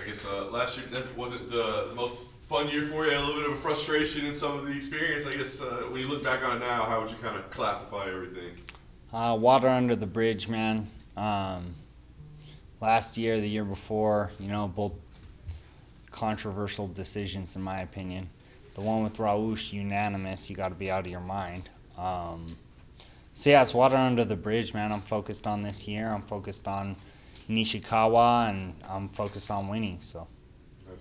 guess last year that wasn't the most fun year for you. A little bit of a frustration in some of the experience. I guess when you look back on it now, how would you kind of classify everything? Water under the bridge, man. Last year, the year before, both controversial decisions in my opinion. The one with Raush, unanimous. You got to be out of your mind. So yeah, it's water under the bridge, man. I'm focused on this year. I'm focused on Nishikawa, and I'm focused on winning. So. Nice.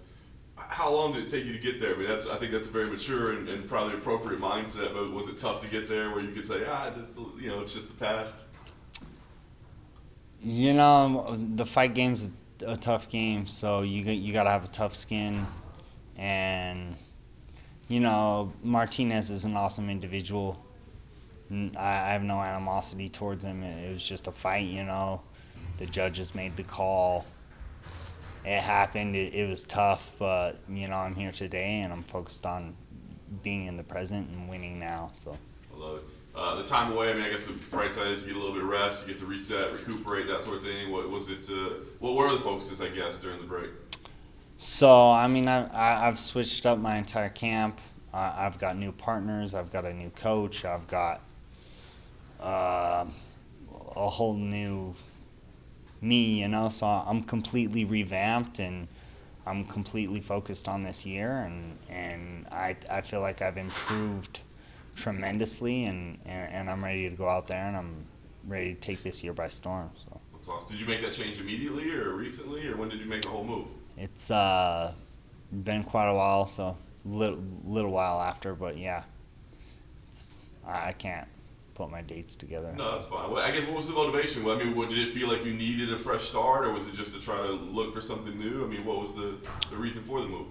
How long did it take you to get there? I mean, I think that's a very mature and probably appropriate mindset. But was it tough to get there, where you could say, it's just the past? The fight game's a tough game, so you got to have a tough skin, and Martinez is an awesome individual. I have no animosity towards him. It was just a fight, The judges made the call. It happened. It was tough, but I'm here today, and I'm focused on being in the present and winning now. So. I love it. The time away, I guess the bright side is you get a little bit of rest, you get to reset, recuperate, that sort of thing. What was it? What were the focuses, I guess, during the break? So, I've switched up my entire camp. I've got new partners. I've got a new coach. I've got a whole new me, So I'm completely revamped, and I'm completely focused on this year, and I feel like I've improved tremendously, and I'm ready to go out there, and I'm ready to take this year by storm. So. That's awesome. Did you make that change immediately or recently, or when did you make the whole move? It's been quite a while, so little while after, but yeah, I can't put my dates together. No, that's fine. Well, I guess what was the motivation? Did it feel like you needed a fresh start, or was it just to try to look for something new? What was the reason for the move?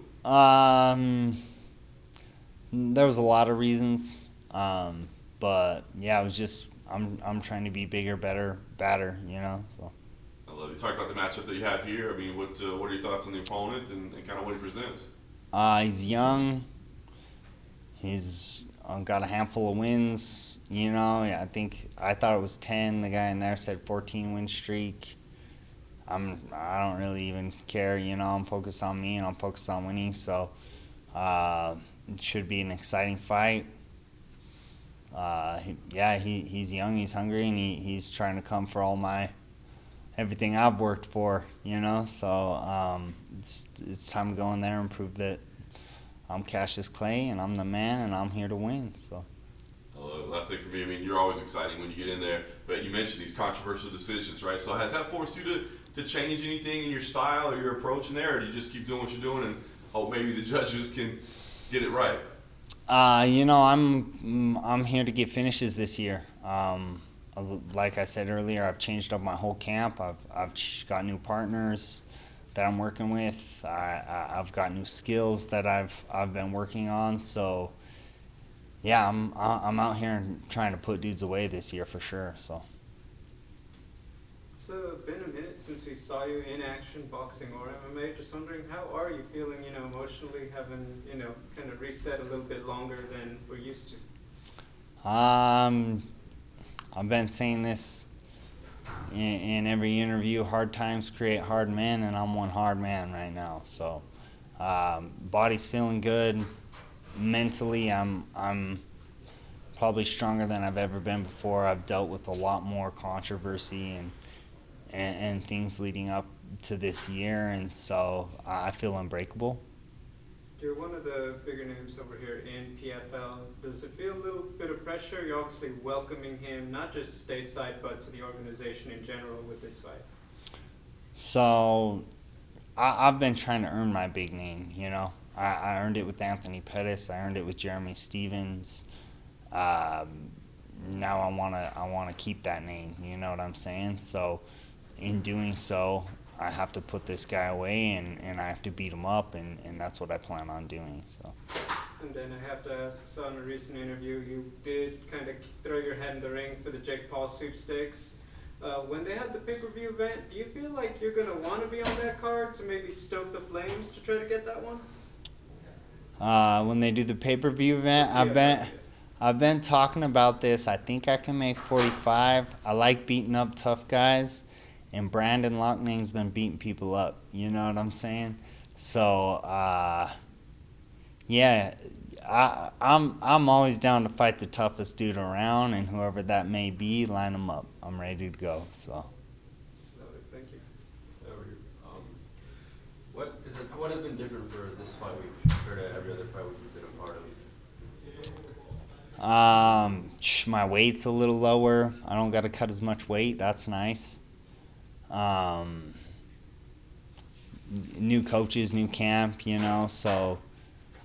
There was a lot of reasons. But yeah, it was just I'm trying to be bigger, better, badder, So. I love it. Talk about the matchup that you have here. What are your thoughts on the opponent and kind of what he presents? He's young. He's got a handful of wins. I thought it was 10. The guy in there said 14 win streak. I don't really even care. I'm focused on me, and I'm focused on winning. So it should be an exciting fight. He's young, he's hungry, and he's trying to come for everything I've worked for, So it's time to go in there and prove that I'm Cassius Clay, and I'm the man, and I'm here to win. So. Last thing for me, you're always exciting when you get in there, but you mentioned these controversial decisions, right? So has that forced you to change anything in your style or your approach in there, or do you just keep doing what you're doing and hope maybe the judges can get it right? I'm here to get finishes this year. Like I said earlier, I've changed up my whole camp. I've got new partners that I'm working with. I've got new skills that I've been working on. So, yeah, I'm out here and trying to put dudes away this year for sure. So. It's been a minute since we saw you in action, boxing or MMA. Just wondering, how are you feeling, emotionally, having, kind of reset a little bit longer than we're used to? I've been saying this in every interview. Hard times create hard men, and I'm one hard man right now. So, body's feeling good. Mentally, I'm probably stronger than I've ever been before. I've dealt with a lot more controversy and things leading up to this year, and so I feel unbreakable. You're one of the bigger names over here in PFL. Does it feel a little bit of pressure? You're obviously welcoming him, not just stateside, but to the organization in general with this fight. So I've been trying to earn my big name, I earned it with Anthony Pettis. I earned it with Jeremy Stevens. Now I wanna keep that name, you know what I'm saying? So in doing so, I have to put this guy away, and I have to beat him up, and that's what I plan on doing. So. And then I have to ask, I saw in a recent interview you did kind of throw your head in the ring for the Jake Paul sweepstakes. When they had the pay-per-view event, do you feel like you're going to want to be on that card to maybe stoke the flames to try to get that one? When they do the pay-per-view event, I've been talking about this. I think I can make 45. I like beating up tough guys, and Brandon Loughnan's been beating people up. You know what I'm saying? So, yeah, I'm always down to fight the toughest dude around, and whoever that may be, line them up. I'm ready to go. So. Love it. Thank you. Over here. What has been different for this fight week compared to every other fight week you've been a part of? My weight's a little lower. I don't got to cut as much weight. That's nice. New coaches, new camp, you know, so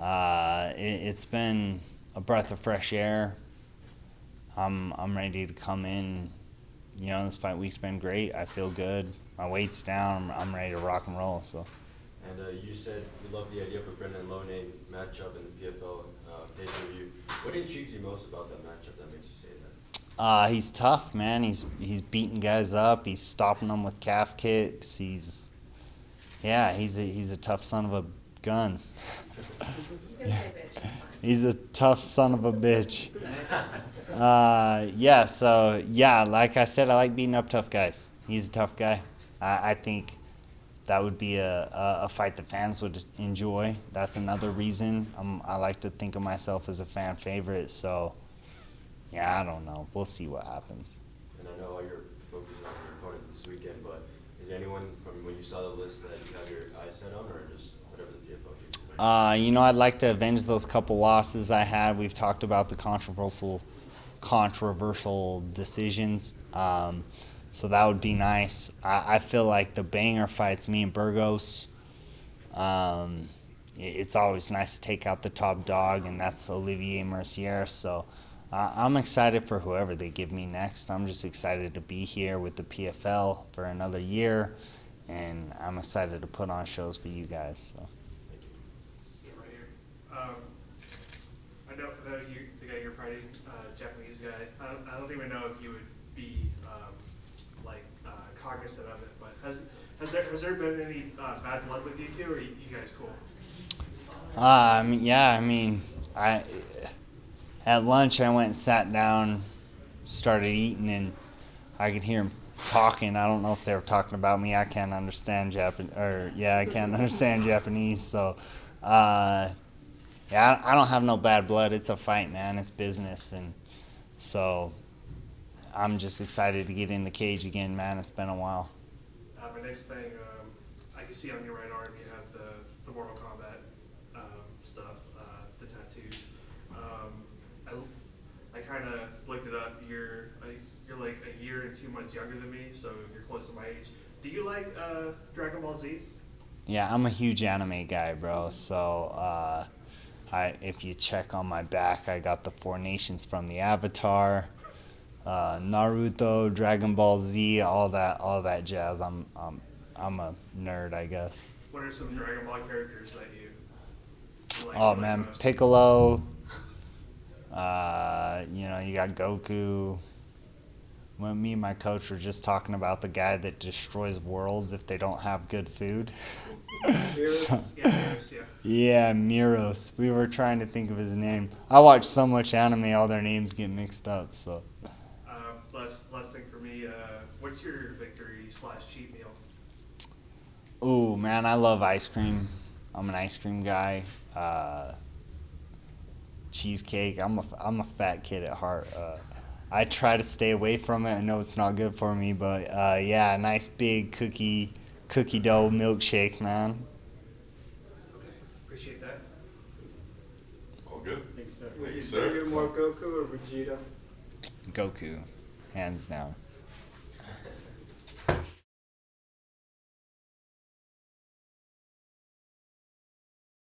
it's been a breath of fresh air. I'm ready to come in. You know, this fight week's been great. I feel good. My weight's down. I'm ready to rock and roll. So. And you said you love the idea of a Brendan Loughnane matchup in the PFL pay-per-view. What intrigues you most about that matchup that makes you say that? He's tough, man. He's beating guys up. He's stopping them with calf kicks. He's a tough son of a gun. You can say bitch, it's fine. He's a tough son of a bitch. Like I said, I like beating up tough guys. He's a tough guy. I think that would be a fight the fans would enjoy. That's another reason. I like to think of myself as a fan favorite. So, yeah, I don't know. We'll see what happens. And I know you're focusing on your opponent this weekend, but is there anyone from when you saw the list that you have your eyes set on, or just whatever the PFL gives you? I'd like to avenge those couple losses I had. We've talked about the controversial decisions. So that would be nice. I feel like the banger fights, me and Burgos, it's always nice to take out the top dog, and that's Olivier Mercier. So I'm excited for whoever they give me next. I'm just excited to be here with the PFL for another year, and I'm excited to put on shows for you guys. So. Yeah, right here. I know the guy you're fighting, Japanese guy. I don't even know if you would be cognizant of it, but has there been any bad blood with you two, or are you guys cool? At lunch I went and sat down, started eating, and I could hear them talking. I don't know if they were talking about me. I can't understand Japanese. So, I don't have no bad blood. It's a fight, man. It's business, and so I'm just excited to get in the cage again, man. It's been a while. My next thing, I can see on your right arm you have the Mortal Kombat stuff, the tattoos. I kind of looked it up. You're like a year and 2 months younger than me, so you're close to my age. Do you like Dragon Ball Z? Yeah, I'm a huge anime guy, bro. So if you check on my back, I got the 4 nations from the Avatar. Naruto, Dragon Ball Z, all that jazz. I'm a nerd, I guess. What are some Dragon Ball characters that you like? Oh man, most? Piccolo. You got Goku. When me and my coach were just talking about the guy that destroys worlds if they don't have good food. Miros? Yeah. Yeah, Miros. We were trying to think of his name. I watch so much anime, all their names get mixed up. So. Last thing for me, what's your victory/cheat meal? Ooh, man, I love ice cream. I'm an ice cream guy. Cheesecake. I'm a fat kid at heart. I try to stay away from it. I know it's not good for me, but a nice big cookie dough milkshake, man. Okay, appreciate that. All good. Would you sir. say you're more Goku or Vegeta? Goku, hands down.